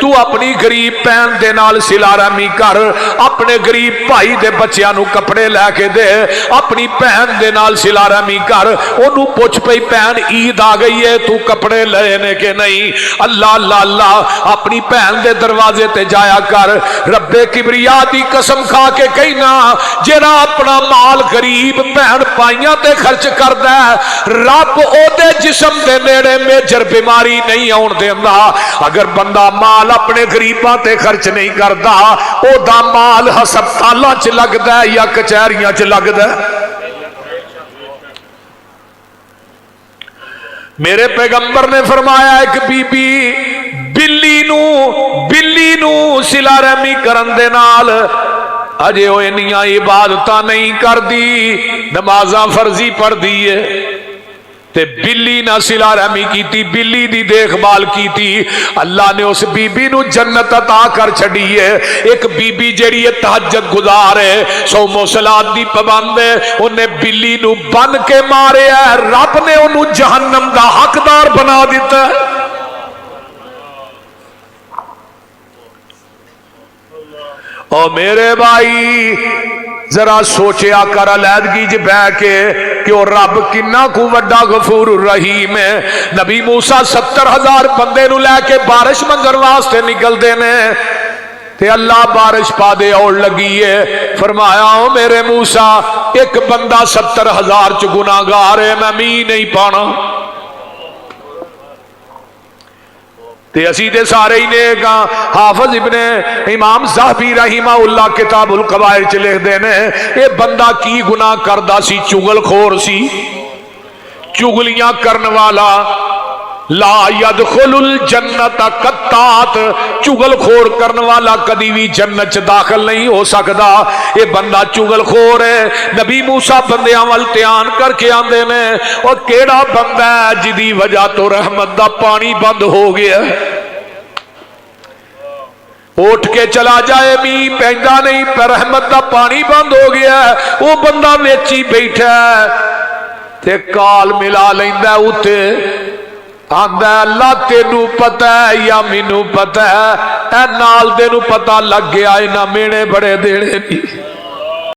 تو اپنی غریب بہن دے نال صلہ رحمی کر، اپنے غریب بھائی دے بچیاں نو کپڑے لے کے دے، اپنی بہن دے نال صلہ رحمی کر، انہوں پوچھ پئی بہن عید آ گئی ہے تو کپڑے لینے کے نہیں؟ اللہ اللہ اللہ، اپنی بہن دے دروازے تے جایا کر۔ رب کبریا دی قسم کھا کے کہنا، جڑا اپنا مال غریب بہن پائیاں تے خرچ کردا ہے، رب او دے جسم دے نیڑے میجر بیماری نہیں آن دیندا۔ اگر بندہ مال اپنے غریباں تے خرچ نہیں کردا، او دا مال ہسپتالاں چ لگدا ہے یا کچہریاں چ لگدا ہے۔ میرے پیغمبر نے فرمایا ایک بی بی بلی نو صلہ رحمی کرن دے نال اجے وہ انیاں عبادتاں نہیں کر دی، نمازاں فرضی پڑھ دی ہے تے بلی نہ صلہ رحمی کیتی، بلی دی دیکھ بھال کیتی، اللہ نے اس بی بی نو جنت عطا کر چھڑی ہے۔ ایک بی بی جڑی ہے تہجد گزار ہے، صوم و صلات دی پابند ہے، انہیں بلی نو بن کے مارے ہے، رب نے انہوں جہنم دا حقدار بنا دیتا ہے۔ او میرے بھائی ذرا سوچیا کر علیحدگی جی بہ کے کہ وہ رب کنا کو وڈا غفور الرحیم ہے۔ نبی موسیٰ 70,000 بندے نو لے کے بارش منگن واسطے نکل دینے تے اللہ بارش پا دے اور لگی ہے، فرمایا او میرے موسیٰ ایک بندہ 70,000 چ گناہگار ہے، میں می نہیں پانا تے اسی دے سارے ہی نیک ہاں۔ حافظ ابن امام صاحبی رحمہ اللہ کتاب القبائر چ لکھ دینے اے بندہ کی گناہ کردا سی؟ چگل خور سی، چگلیاں کرن والا۔ لا يدخل الجنت قطات، چگل خور کرن والا کدی بھی جنت چ داخل نہیں ہو سکدا۔ یہ بندہ چگل خور ہے۔ نبی موسیٰ بندیاں ول دھیان کر کے آندے نے، اور کیڑا بندہ ہے جدی وجہ تو رحمت دا پانی بند ہو گیا، اٹھ کے چلا جائے می پیندا نہیں پر رحمت دا پانی بند ہو گیا، وہ بندہ ویچی بیٹھا ہے تے کال ملا لیندا اوتے آندا اللہ تینو پتہ ہے یا مینوں پتہ ہے، اے نال دے نو پتہ لگ گیا، انہاں مینے بڑے دینے نہیں۔